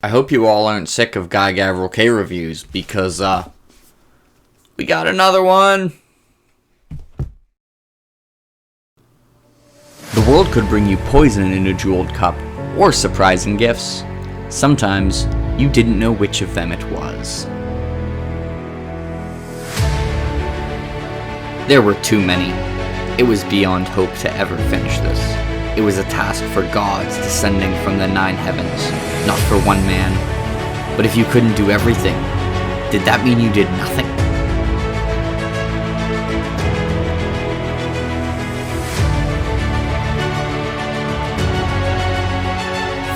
I hope you all aren't sick of Guy Gavriel Kay reviews, because, we got another one! The world could bring you poison in a jeweled cup, or surprising gifts. Sometimes, you didn't know which of them it was. There were too many. It was beyond hope to ever finish this. It was a task for gods descending from the 9 heavens, not for one man. But if you couldn't do everything, did that mean you did nothing?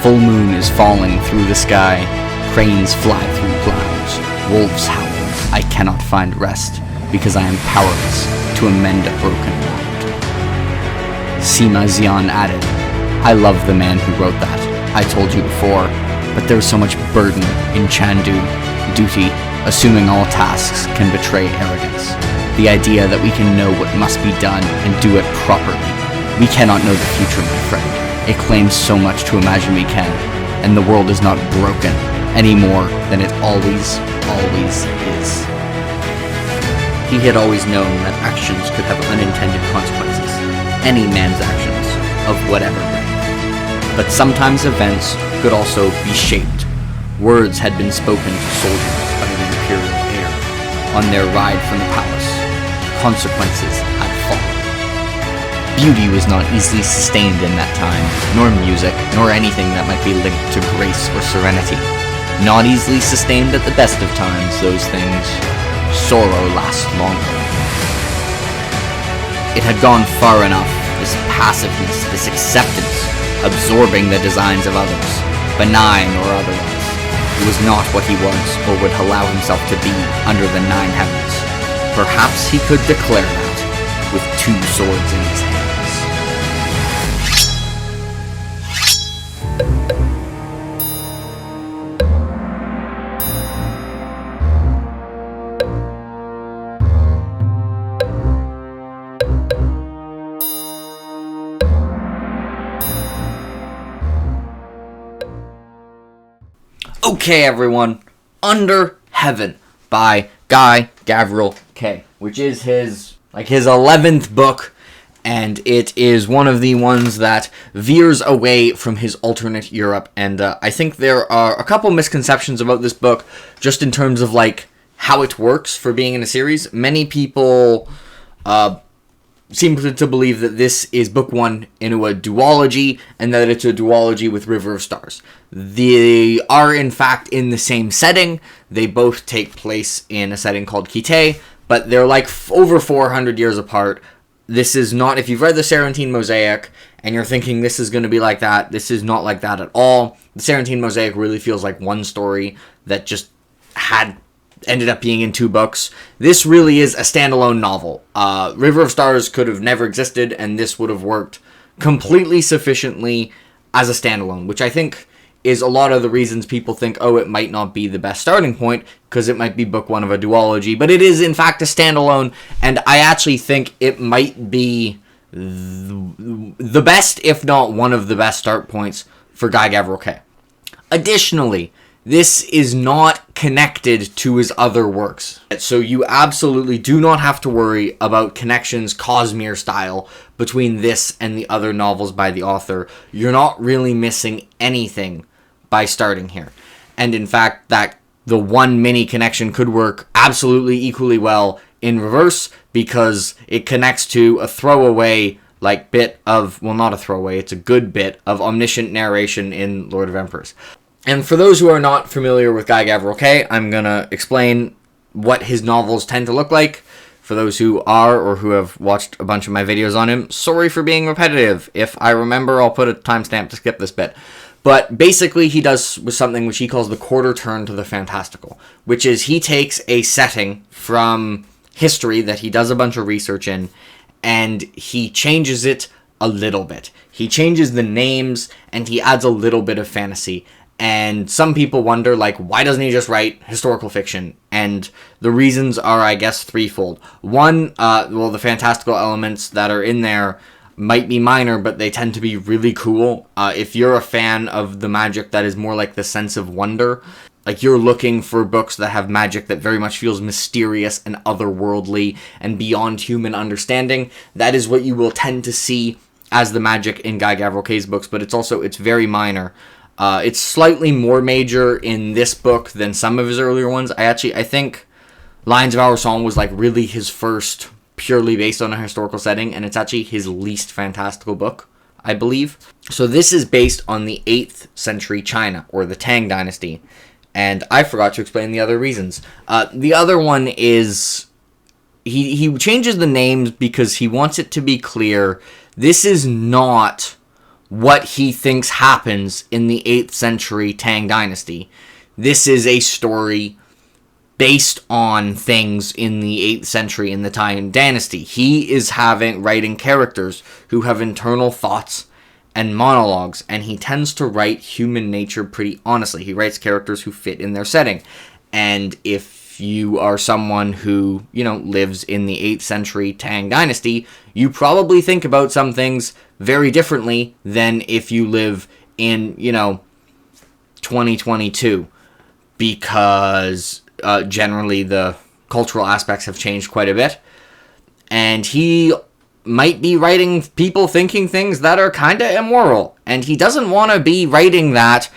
Full moon is falling through the sky, cranes fly through clouds, wolves howl. I cannot find rest, because I am powerless to amend a broken world. Sima Xian added, I love the man who wrote that, I told you before, but there's so much burden in Chandu, duty, assuming all tasks can betray arrogance. The idea that we can know what must be done and do it properly. We cannot know the future, my friend. It claims so much to imagine we can, and the world is not broken any more than it always is. He had always known that actions could have unintended consequences, any man's actions, of whatever rank. But sometimes events could also be shaped. Words had been spoken to soldiers by the imperial heir on their ride from the palace. Consequences had fallen. Beauty was not easily sustained in that time, nor music, nor anything that might be linked to grace or serenity. Not easily sustained at the best of times, those things. Sorrow lasts longer. It had gone far enough, this passiveness, this acceptance, absorbing the designs of others, benign or otherwise. He was not what he was, or would allow himself to be, under the 9 heavens. Perhaps he could declare that, with 2 swords in his hands. Okay, everyone, Under Heaven by Guy Gavriel Kay, which is his 11th book, and it is one of the ones that veers away from his alternate Europe, and I think there are a couple misconceptions about this book, just in terms of, how it works for being in a series. Many people seem to believe that this is book 1 into a duology, and that it's a duology with River of Stars. They are, in fact, in the same setting. They both take place in a setting called Kitay, but they're over 400 years apart. This is not, if you've read the Sarantine Mosaic, and you're thinking this is going to be like that, this is not like that at all. The Sarantine Mosaic really feels like one story that just ended up being in 2 books. This really is a standalone novel. River of Stars could have never existed, and this would have worked completely sufficiently as a standalone, which I think is a lot of the reasons people think, oh, it might not be the best starting point, because it might be book 1 of a duology, but it is, in fact, a standalone, and I actually think it might be the best, if not one of the best start points for Guy Gavriel Kay. Additionally, this is not connected to his other works. So you absolutely do not have to worry about connections Cosmere style between this and the other novels by the author. You're not really missing anything by starting here. And in fact, that the one mini connection could work absolutely equally well in reverse, because it connects to a throwaway bit of, well, not a throwaway, it's a good bit of omniscient narration in Lord of Emperors. And for those who are not familiar with Guy Gavriel Kay, I'm going to explain what his novels tend to look like. For those who are, or who have watched a bunch of my videos on him, sorry for being repetitive. If I remember, I'll put a timestamp to skip this bit. But basically, he does something which he calls the quarter turn to the fantastical, which is he takes a setting from history that he does a bunch of research in, and he changes it a little bit. He changes the names, and he adds a little bit of fantasy. And some people wonder, why doesn't he just write historical fiction? And the reasons are, I guess, threefold. One, the fantastical elements that are in there might be minor, but they tend to be really cool. If you're a fan of the magic that is more like the sense of wonder, like you're looking for books that have magic that very much feels mysterious and otherworldly and beyond human understanding, that is what you will tend to see as the magic in Guy Gavriel Kay's books, but it's very minor. It's slightly more major in this book than some of his earlier ones. I think Lines of Our Song was like really his first purely based on a historical setting, and it's actually his least fantastical book, I believe. So this is based on the 8th century China, or the Tang Dynasty, and I forgot to explain the other reasons. The other one is he changes the names because he wants it to be clear this is not what he thinks happens in the 8th century Tang Dynasty. This is a story based on things in the 8th century in the Tang Dynasty. He is writing characters who have internal thoughts and monologues, and he tends to write human nature pretty honestly. He writes characters who fit in their setting. And if you are someone who, lives in the 8th century Tang Dynasty, you probably think about some things very differently than if you live in, 2022, because generally the cultural aspects have changed quite a bit, and he might be writing people thinking things that are kind of immoral, and he doesn't want to be writing that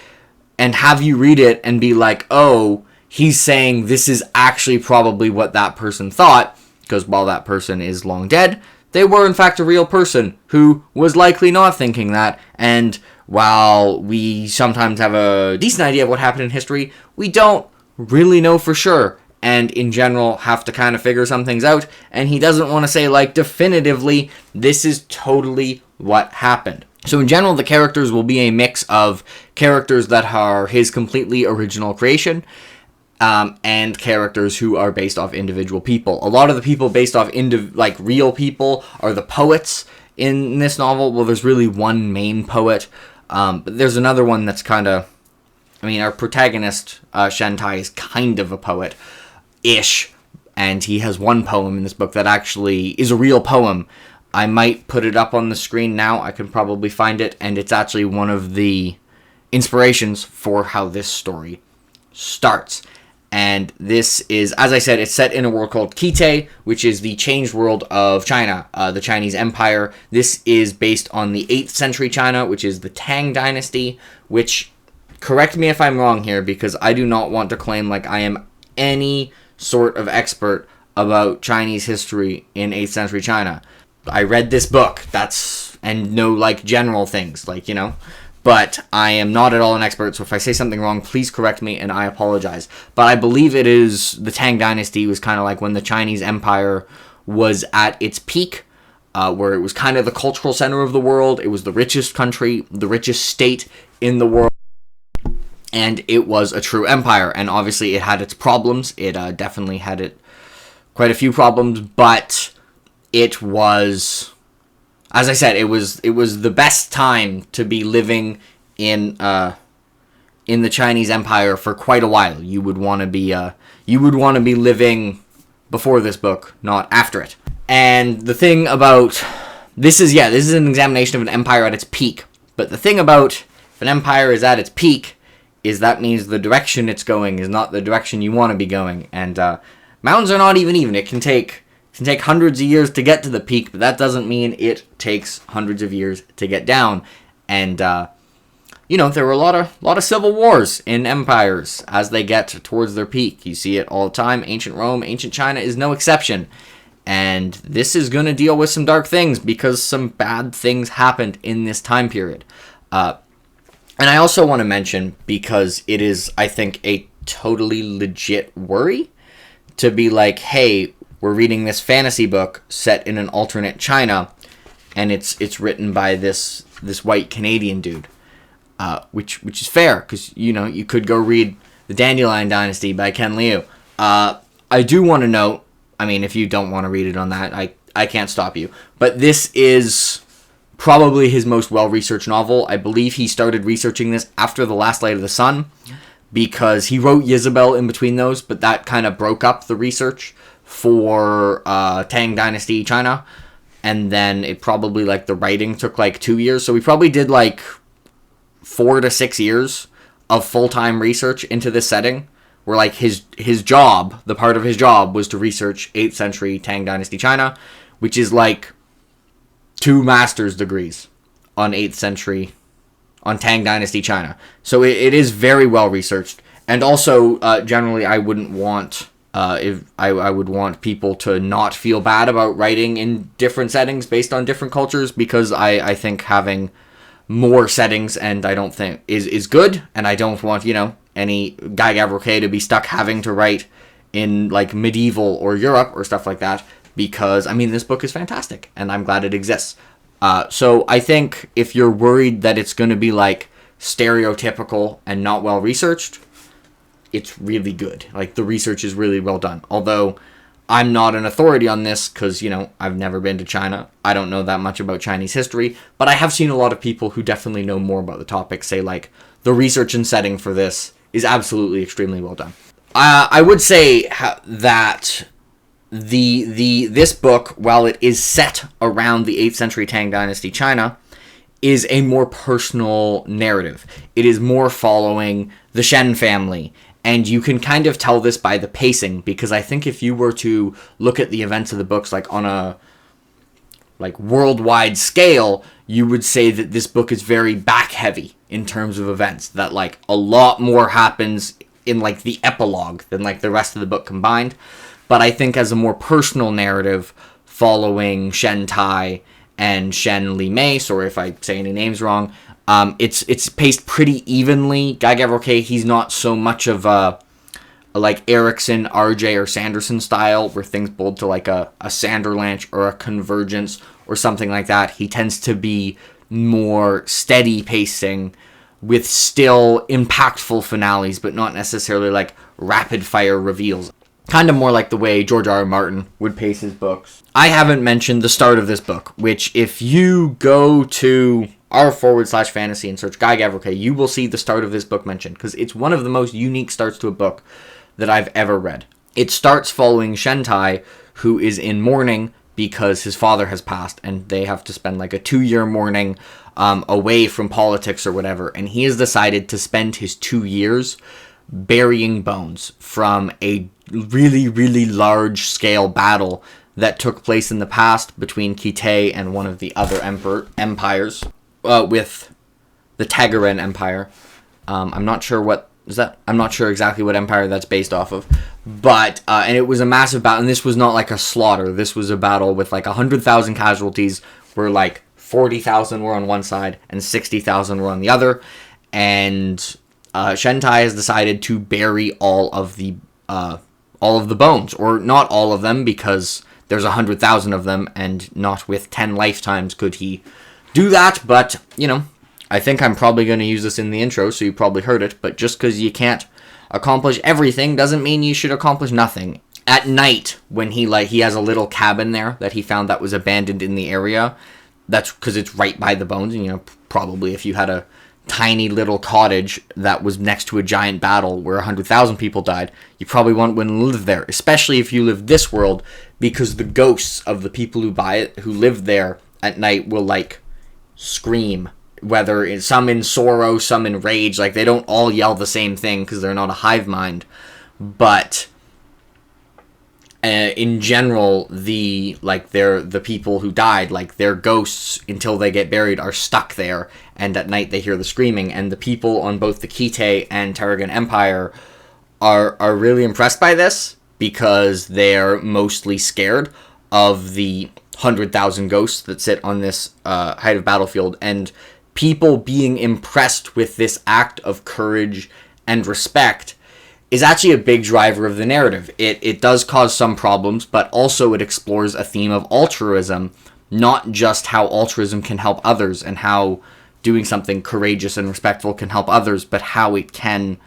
and have you read it and be like, oh, he's saying this is actually probably what that person thought, because while that person is long dead, they were in fact a real person who was likely not thinking that, and while we sometimes have a decent idea of what happened in history, we don't really know for sure, and in general have to kind of figure some things out, and he doesn't want to say, like, definitively, this is totally what happened. So in general, the characters will be a mix of characters that are his completely original creation, and characters who are based off individual people. A lot of the people based off real people are the poets in this novel. Well, there's really one main poet, but there's another one that's kind of, our protagonist, Shantai, is kind of a poet-ish, and he has one poem in this book that actually is a real poem. I might put it up on the screen now. I can probably find it, and it's actually one of the inspirations for how this story starts. And this is, as I said, it's set in a world called Kite, which is the changed world of China, the Chinese Empire. This is based on the 8th century China, which is the Tang Dynasty, which, correct me if I'm wrong here, because I do not want to claim like I am any sort of expert about Chinese history in 8th century China. I read this book, and know like general things, but I am not at all an expert, so if I say something wrong, please correct me, and I apologize. But I believe it is the Tang Dynasty was kind of like when the Chinese Empire was at its peak, where it was kind of the cultural center of the world. It was the richest country, the richest state in the world, and it was a true empire. And obviously it had its problems. It definitely had quite a few problems, but it was, as I said, it was the best time to be living in the Chinese Empire for quite a while. You would want to be living before this book, not after it. And the thing about this is an examination of an empire at its peak. But the thing about if an empire is at its peak is that means the direction it's going is not the direction you want to be going. And mountains are not even. It can take hundreds of years to get to the peak, but that doesn't mean it takes hundreds of years to get down. And there were a lot of civil wars in empires as they get towards their peak. You see it all the time. Ancient Rome, ancient China is no exception. And this is going to deal with some dark things because some bad things happened in this time period. And I also want to mention, because it is, I think, a totally legit worry to be like, hey, we're reading this fantasy book set in an alternate China, and it's written by this white Canadian dude, which is fair, because you could go read The Dandelion Dynasty by Ken Liu. I do want to note, if you don't want to read it on that, I can't stop you, but this is probably his most well-researched novel. I believe he started researching this after The Last Light of the Sun, because he wrote Isabel in between those, but that kind of broke up the research for Tang Dynasty China, and then it probably, like, the writing took, like, 2 years. So we probably did, like, 4 to 6 years of full-time research into this setting, where, like, his job, the part of his job, was to research 8th century Tang Dynasty China, which is, like, 2 master's degrees on 8th century, on Tang Dynasty China. So it is very well researched. And also, generally, I wouldn't want... if I would want people to not feel bad about writing in different settings based on different cultures, because I think having more settings, and I don't think is good, and I don't want, any Guy Gavriel Kay to be stuck having to write in, like, medieval or Europe or stuff like that, because, I mean, this book is fantastic, and I'm glad it exists. So I think if you're worried that it's going to be, like, stereotypical and not well researched, it's really good. Like, the research is really well done. Although, I'm not an authority on this, because, I've never been to China. I don't know that much about Chinese history, but I have seen a lot of people who definitely know more about the topic say, like, the research and setting for this is absolutely extremely well done. I would say that this book, while it is set around the 8th century Tang Dynasty China, is a more personal narrative. It is more following the Shen family. And you can kind of tell this by the pacing, because I think if you were to look at the events of the books, like, on a, like, worldwide scale, you would say that this book is very back-heavy in terms of events. That, like, a lot more happens in, like, the epilogue than, like, the rest of the book combined. But I think as a more personal narrative, following Shen Tai and Shen Li Mei, sorry if I say any names wrong, it's paced pretty evenly. Guy Gavriel Kay, he's not so much of a like Erickson, RJ, or Sanderson style, where things build to, like, a Sanderlanche or a Convergence or something like that. He tends to be more steady pacing, with still impactful finales, but not necessarily, like, rapid fire reveals. Kind of more like the way George R. R. Martin would pace his books. I haven't mentioned the start of this book, which, if you go to r/fantasy and search Guy Gavriel Kay, you will see the start of this book mentioned, because it's one of the most unique starts to a book that I've ever read. It starts following Shen Tai, who is in mourning because his father has passed, and they have to spend, like, a 2-year mourning away from politics or whatever, and he has decided to spend his 2 years burying bones from a really, really large-scale battle that took place in the past between Kitay and one of the other empires, with the Tagaren Empire. I'm not sure what is that. I'm not sure exactly what empire that's based off of, but and it was a massive battle. And this was not like a slaughter. This was a battle with, like, 100,000 casualties, where, like, 40,000 were on one side and 60,000 were on the other. And Shen Tai has decided to bury all of the bones, or not all of them, because there's 100,000 of them, and not with 10 lifetimes could he do that. But, I think I'm probably going to use this in the intro, so you probably heard it, but just because you can't accomplish everything doesn't mean you should accomplish nothing. At night, when he has a little cabin there that he found that was abandoned in the area, that's because it's right by the bones, and, probably if you had a tiny little cottage that was next to a giant battle where 100,000 people died, you probably wouldn't live there, especially if you live this world, because the ghosts of the people who live there at night will, like, scream, whether some in sorrow, some in rage. Like, they don't all yell the same thing because they're not a hive mind, but in general, the people who died, like, their ghosts, until they get buried, are stuck there, and at night they hear the screaming. And the people on both the Kitay and Tagaren Empire are really impressed by this, because they're mostly scared of the 100,000 ghosts that sit on this height of battlefield, and people being impressed with this act of courage and respect is actually a big driver of the narrative. It does cause some problems, but also it explores a theme of altruism, not just how altruism can help others and how doing something courageous and respectful can help others, but how it can,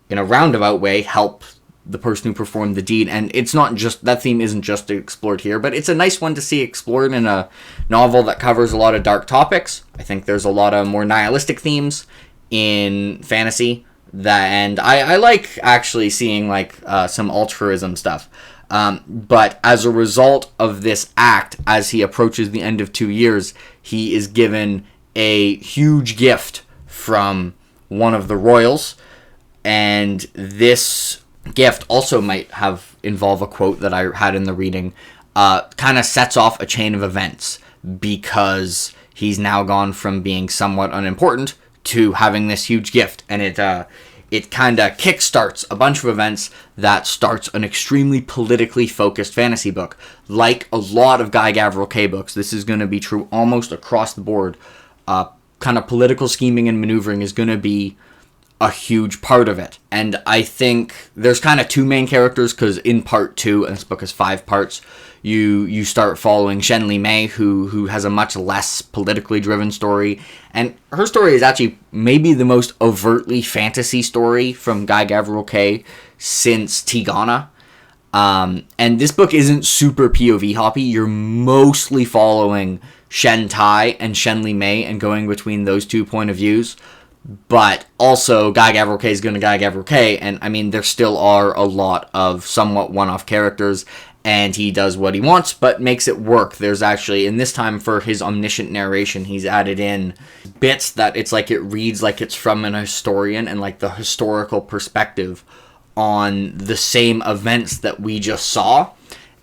in a roundabout way, help the person who performed the deed. And it's not just, that theme isn't just explored here, but it's a nice one to see explored in a novel that covers a lot of dark topics. I think there's a lot of more nihilistic themes in fantasy, and I like actually seeing, like, some altruism stuff. But as a result of this act, as he approaches the end of 2 years, he is given a huge gift from one of the royals, and this gift also might involve a quote that I had in the reading, kind of sets off a chain of events, because he's now gone from being somewhat unimportant to having this huge gift, and it kind of kickstarts a bunch of events that starts an extremely politically focused fantasy book. Like a lot of Guy Gavriel Kay books, this is going to be true almost across the board. Kind of political scheming and maneuvering is going to be a huge part of it. And I think there's kind of two main characters, because in part 2, and this book is 5 parts, you start following Shen Li Mei, who has a much less politically driven story. And her story is actually maybe the most overtly fantasy story from Guy Gavriel Kay since Tigana. And this book isn't super POV hoppy. You're mostly following Shen Tai and Shen Li Mei and going between those 2 point of views. But also, Guy Gavriel Kay is going to Guy Gavriel Kay, and I mean, there still are a lot of somewhat one-off characters, and he does what he wants, but makes it work. There's actually, in this time for his omniscient narration, he's added in bits that it's like it reads like it's from an historian, and like the historical perspective on the same events that we just saw.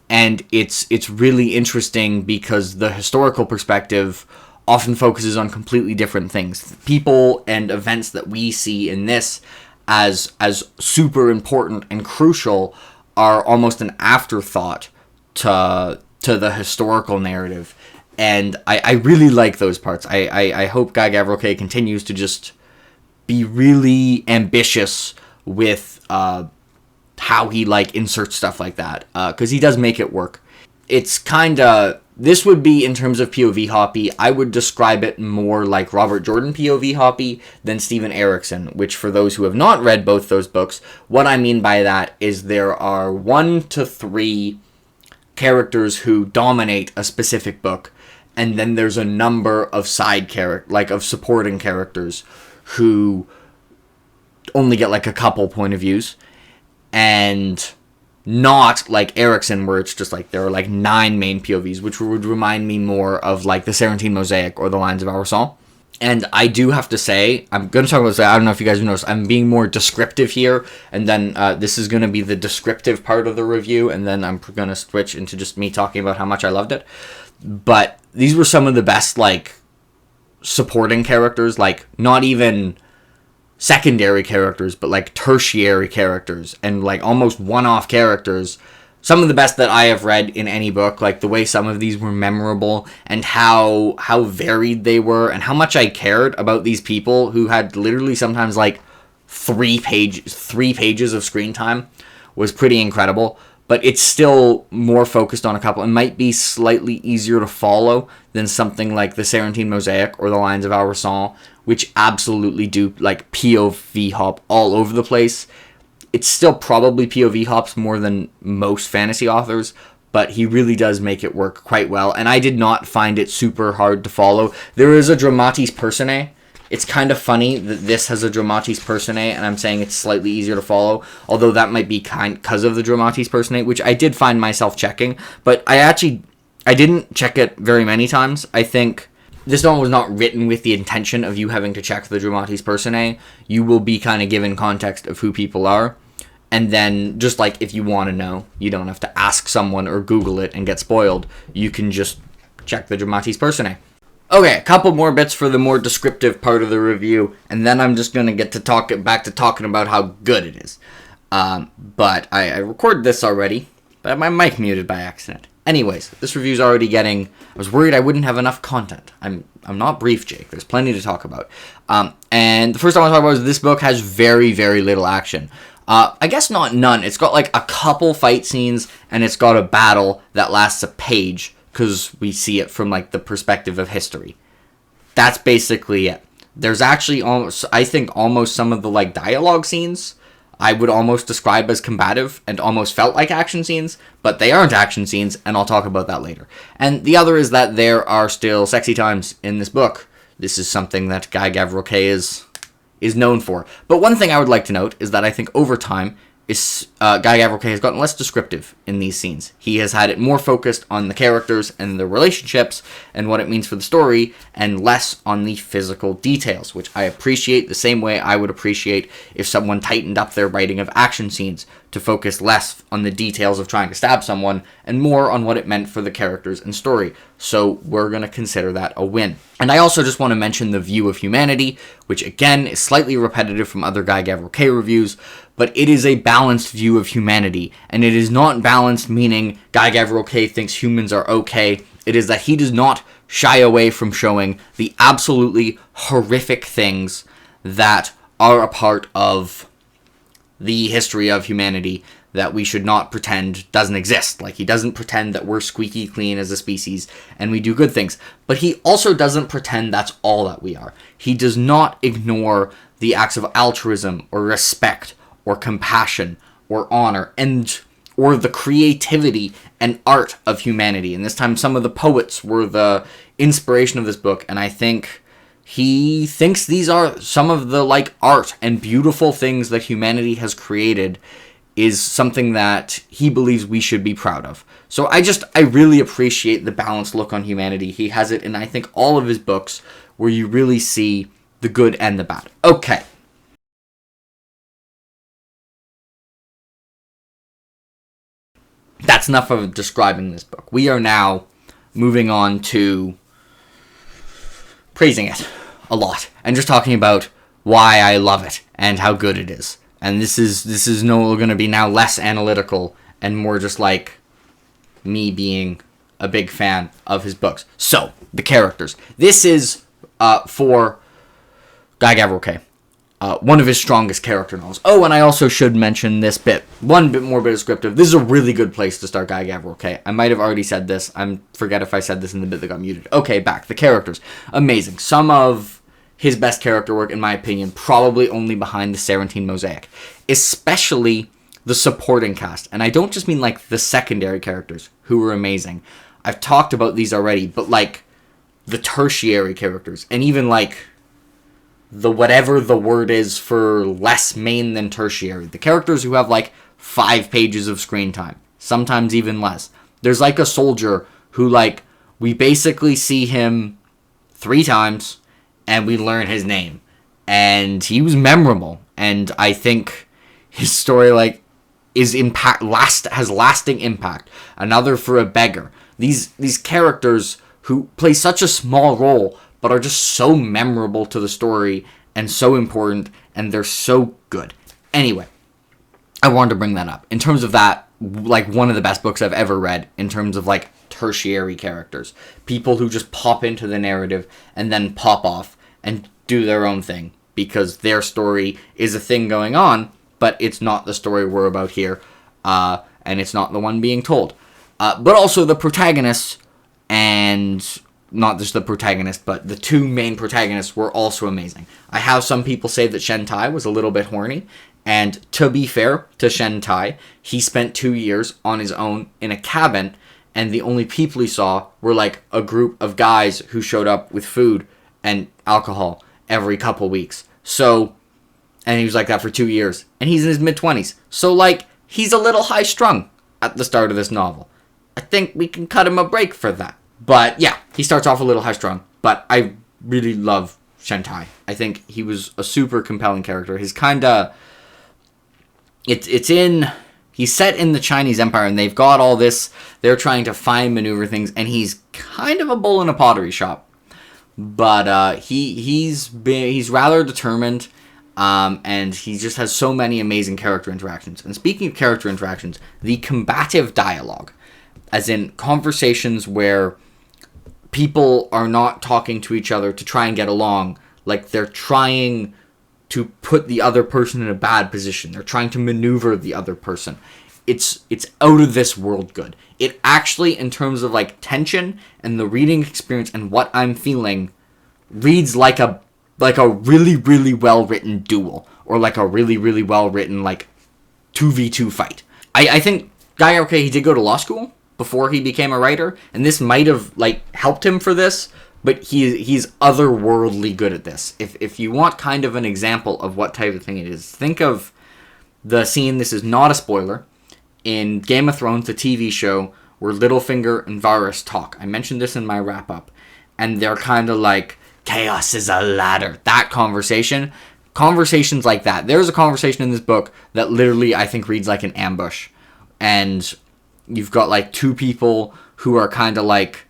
And it's really interesting because the historical perspective often focuses on completely different things. People and events that we see in this as super important and crucial are almost an afterthought to the historical narrative. And I really like those parts. I hope Guy Gavriel Kay continues to just be really ambitious with how he inserts stuff like that, because he does make it work. It's kind of, this would be, in terms of POV hoppy, I would describe it more like Robert Jordan POV hoppy than Steven Erikson, which, for those who have not read both those books, what I mean by that is there are 1 to 3 characters who dominate a specific book, and then there's a number of side of supporting characters who only get a couple point of views, and not like Erikson, where it's just there are 9 main POVs, which would remind me more of the Serentine Mosaic or the Lines of Our Song. And I do have to say, I'm going to talk about this, I don't know if you guys noticed, I'm being more descriptive here, and then this is going to be the descriptive part of the review, and then I'm going to switch into just me talking about how much I loved it. But these were some of the best, supporting characters, not even secondary characters, but tertiary characters, and almost one-off characters. Some of the best that I have read in any book, the way some of these were memorable, and how varied they were, and how much I cared about these people who had literally sometimes 3 pages of screen time, was pretty incredible. But it's still more focused on a couple. It might be slightly easier to follow than something like the Serentine Mosaic or the Lines of Our Song, which absolutely do POV hop all over the place. It's still probably POV hops more than most fantasy authors, but he really does make it work quite well. And I did not find it super hard to follow. There is a dramatis personae. It's kind of funny that this has a dramatis personae, and I'm saying it's slightly easier to follow, although that might be because of the dramatis personae, which I did find myself checking, but I didn't check it very many times. I think this novel was not written with the intention of you having to check the dramatis personae. You will be kind of given context of who people are, and then just if you want to know, you don't have to ask someone or Google it and get spoiled. You can just check the dramatis personae. Okay, a couple more bits for the more descriptive part of the review, and then I'm just going to get to back to talking about how good it is. But I recorded this already, but my mic muted by accident. Anyways, this review's already getting... I was worried I wouldn't have enough content. I'm not brief, Jake. There's plenty to talk about. And the first thing I want to talk about is this book has very, very little action. I guess not none. It's got a couple fight scenes, and it's got a battle that lasts a page, because we see it from the perspective of history. That's basically it. There's actually almost some of the dialogue scenes I would almost describe as combative and almost felt like action scenes, but they aren't action scenes, and I'll talk about that later. And the other is that there are still sexy times in this book. This is something that Guy Gavriel Kay is known for. But one thing I would like to note is that I think over time, Guy Gavriel Kay has gotten less descriptive in these scenes. He has had it more focused on the characters and the relationships and what it means for the story, and less on the physical details, which I appreciate the same way I would appreciate if someone tightened up their writing of action scenes to focus less on the details of trying to stab someone and more on what it meant for the characters and story. So we're going to consider that a win. And I also just want to mention the view of humanity, which again is slightly repetitive from other Guy Gavriel Kay reviews, but it is a balanced view of humanity. And it is not balanced meaning Guy Gavriel Kay thinks humans are okay. It is that he does not shy away from showing the absolutely horrific things that are a part of the history of humanity that we should not pretend doesn't exist. Like, he doesn't pretend that we're squeaky clean as a species and we do good things. But he also doesn't pretend that's all that we are. He does not ignore the acts of altruism or respect or compassion or honor or the creativity and art of humanity. And this time some of the poets were the inspiration of this book, and I think he thinks these are some of the art and beautiful things that humanity has created is something that he believes we should be proud of. So I really appreciate the balanced look on humanity. He has it in, I think, all of his books where you really see the good and the bad. Okay. That's enough of describing this book. We are now moving on to praising it a lot and just talking about why I love it and how good it is. And this is no going to be now less analytical and more just like me being a big fan of his books. So, the characters. This is for Guy Gavriel Kay. One of his strongest character novels. Oh, and I also should mention this bit. One bit more descriptive. This is a really good place to start Guy Gavriel Kay. I might have already said this. I forget if I said this in the bit that got muted. Okay, back. The characters. Amazing. Some of his best character work, in my opinion, probably only behind the Sarantine Mosaic. Especially the supporting cast. And I don't just mean the secondary characters, who were amazing. I've talked about these already, but the tertiary characters. And even the whatever the word is for less main than tertiary. The characters who have 5 pages of screen time. Sometimes even less. There's a soldier who we basically see him 3 times and we learn his name. And he was memorable. And I think his story has lasting impact. Another for a beggar. These characters who play such a small role but are just so memorable to the story and so important, and they're so good. Anyway, I wanted to bring that up. In terms of that, one of the best books I've ever read in terms of tertiary characters. People who just pop into the narrative and then pop off and do their own thing because their story is a thing going on, but it's not the story we're about here, and it's not the one being told. But also the protagonists, and not just the protagonist, but the 2 main protagonists were also amazing. I have some people say that Shen Tai was a little bit horny, and to be fair to Shen Tai, he spent 2 years on his own in a cabin, and the only people he saw were a group of guys who showed up with food and alcohol every couple weeks. So, and he was like that for 2 years, and he's in his mid-20s. So, he's a little high-strung at the start of this novel. I think we can cut him a break for that. But yeah, he starts off a little high-strung, but I really love Shen Tai. I think he was a super compelling character. He's he's set in the Chinese Empire, and they've got all this, they're trying to fine maneuver things, and he's kind of a bull in a pottery shop. But he's rather determined, and he just has so many amazing character interactions. And speaking of character interactions, the combative dialogue, as in conversations where people are not talking to each other to try and get along, they're trying to put the other person in a bad position. They're trying to maneuver the other person. It's out of this world good. It actually, in terms of tension and the reading experience and what I'm feeling, reads like a really, really well-written duel, or a really, really well-written 2v2 fight. I think Guy Gavriel Kay, he did go to law school before he became a writer, and this might have helped him for this, but he's otherworldly good at this. If you want kind of an example of what type of thing it is, think of the scene, this is not a spoiler, in Game of Thrones, the TV show, where Littlefinger and Varys talk. I mentioned this in my wrap-up. And they're kind of like, chaos is a ladder. That conversation. Conversations like that. There's a conversation in this book that literally, I think, reads like an ambush. And you've got, like, two people who are kind of, like,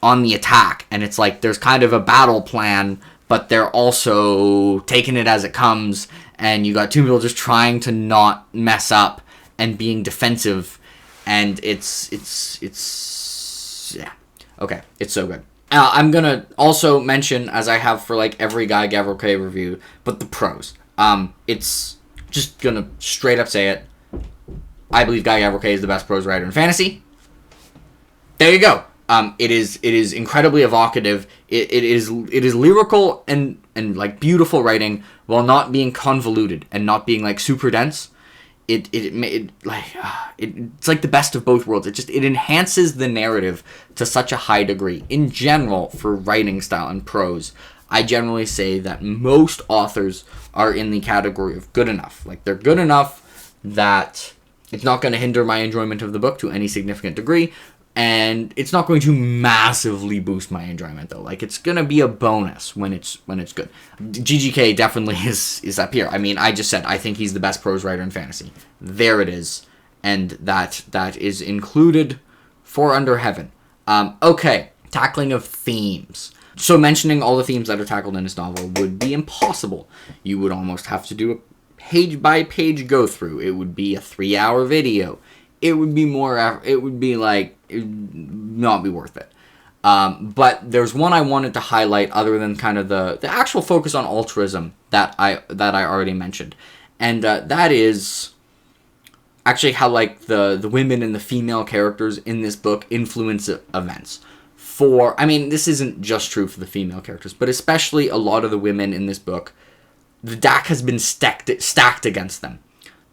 on the attack. And it's like, there's kind of a battle plan, but they're also taking it as it comes. And you got two people just trying to not mess up and being defensive. And it's yeah. Okay, it's so good. I'm going to also mention, as I have for like every Guy Gavriel Kay review, but the pros. It's just going to straight up say it. I believe Guy Gavriel Kay is the best prose writer in fantasy. There you go. It is incredibly evocative. It is lyrical and like beautiful writing while not being convoluted and not being like super dense. It's like the best of both worlds. It enhances the narrative to such a high degree. In general, for writing style and prose, I generally say that most authors are in the category of good enough. Like, they're good enough that it's not going to hinder my enjoyment of the book to any significant degree, and it's not going to massively boost my enjoyment, though. Like, it's going to be a bonus when it's good. GGK definitely is up here. I mean, I just said I think he's the best prose writer in fantasy. There it is. And that is included for Under Heaven. Okay, tackling of themes. So mentioning all the themes that are tackled in this novel would be impossible. You would almost have to do a page-by-page go-through. It would be a 3-hour video. It would be it would not be worth it. But there's one I wanted to highlight other than kind of the actual focus on altruism that I already mentioned. And that is actually how like the women and the female characters in this book influence events. This isn't just true for the female characters, but especially a lot of the women in this book, the deck has been stacked against them.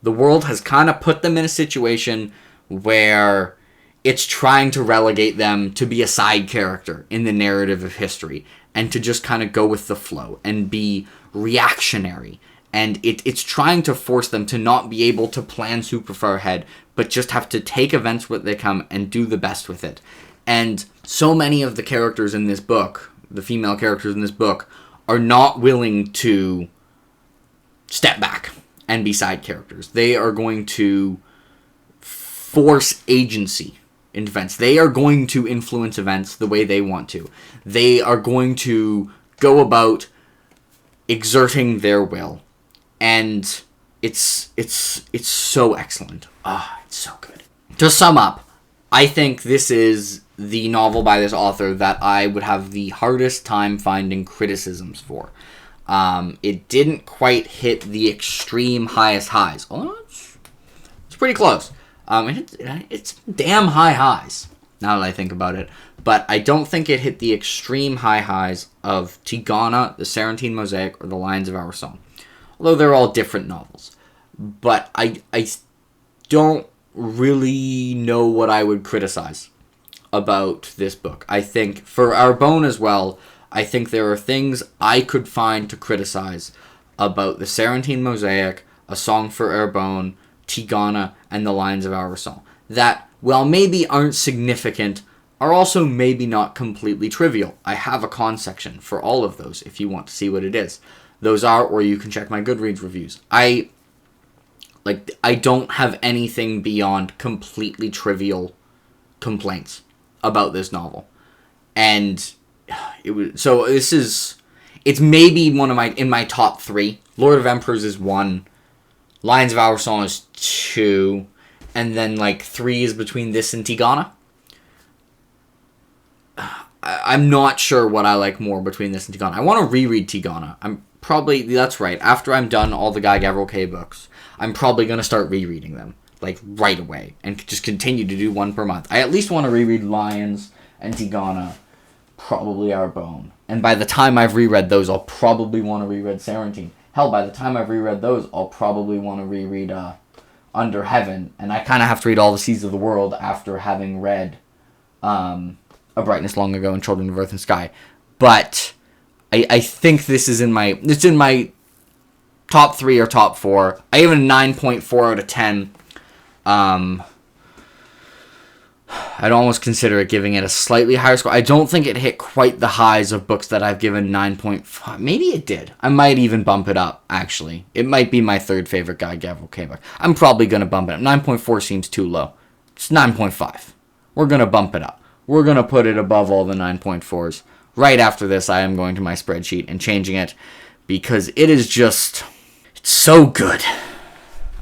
The world has kind of put them in a situation where it's trying to relegate them to be a side character in the narrative of history and to just kind of go with the flow and be reactionary. And it's trying to force them to not be able to plan super far ahead, but just have to take events when they come and do the best with it. And so many of the characters in this book, the female characters in this book, are not willing to step back and be side characters. They are going to force agency in events. They are going to influence events the way they want to. They are going to go about exerting their will. And it's so excellent. It's so good. To sum up, I think this is the novel by this author that I would have the hardest time finding criticisms for. It didn't quite hit the extreme highest highs. Although it's pretty close. It's damn high highs, now that I think about it. But I don't think it hit the extreme high highs of Tigana, The Sarantine Mosaic, or The Lions of Our Song. Although they're all different novels. But I don't really know what I would criticize about this book. I think, for Arbonne as well, I think there are things I could find to criticize about The Sarantine Mosaic, A Song for Arbonne, Tigana, and The Lions of Our Song, that, while maybe aren't significant, are also maybe not completely trivial. I have a con section for all of those if you want to see what it is. Those are, or you can check my Goodreads reviews. I don't have anything beyond completely trivial complaints about this novel. And it's maybe one of my top 3. Lord of Emperors is 1. Lions of Our Song is 2, and then 3 is between this and Tigana. I'm not sure what I like more between this and Tigana. I want to reread Tigana. That's right, after I'm done all the Guy Gavriel Kay books, I'm probably going to start rereading them, right away, and just continue to do one per month. I at least want to reread Lions and Tigana, probably Arbonne. And by the time I've reread those, I'll probably want to reread Sarantine. Hell, by the time I've reread those, I'll probably want to reread Under Heaven. And I kind of have to read all the Seas of the World after having read A Brightness Long Ago and Children of Earth and Sky. But I think this is in my top 3 or top 4. I give it a 9.4 out of 10. I'd almost consider it giving it a slightly higher score. I don't think it hit quite the highs of books that I've given 9.5. Maybe it did. I might even bump it up, actually. It might be my third favorite Guy Gavriel Kay book. I'm probably going to bump it up. 9.4 seems too low. It's 9.5. We're going to bump it up. We're going to put it above all the 9.4s. Right after this, I am going to my spreadsheet and changing it because it is just... it's so good.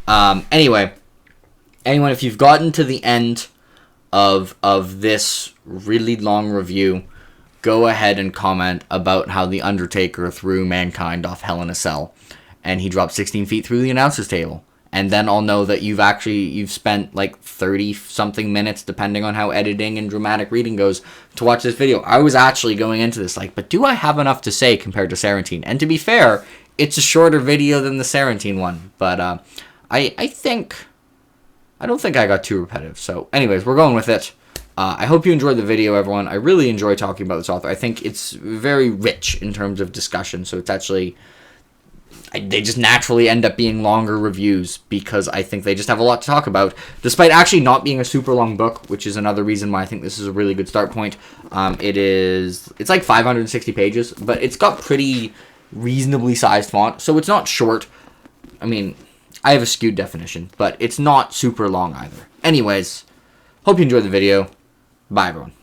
Anyway, anyone, if you've gotten to the end of this really long review, go ahead and comment about how The Undertaker threw Mankind off Hell in a Cell and he dropped 16 feet through the announcer's table. And then I'll know that you've spent like 30 something minutes, depending on how editing and dramatic reading goes, to watch this video. I was actually going into this like, but do I have enough to say compared to Sarantine? And to be fair, it's a shorter video than the Sarantine one, but I don't think I got too repetitive. So anyways, we're going with it. I hope you enjoyed the video, everyone. I really enjoy talking about this author. I think it's very rich in terms of discussion, so it's actually... they just naturally end up being longer reviews because I think they just have a lot to talk about, despite actually not being a super long book, which is another reason why I think this is a really good start point. It's like 560 pages, but it's got pretty reasonably sized font, so it's not short. I mean, I have a skewed definition, but it's not super long either. Anyways, hope you enjoyed the video. Bye, everyone.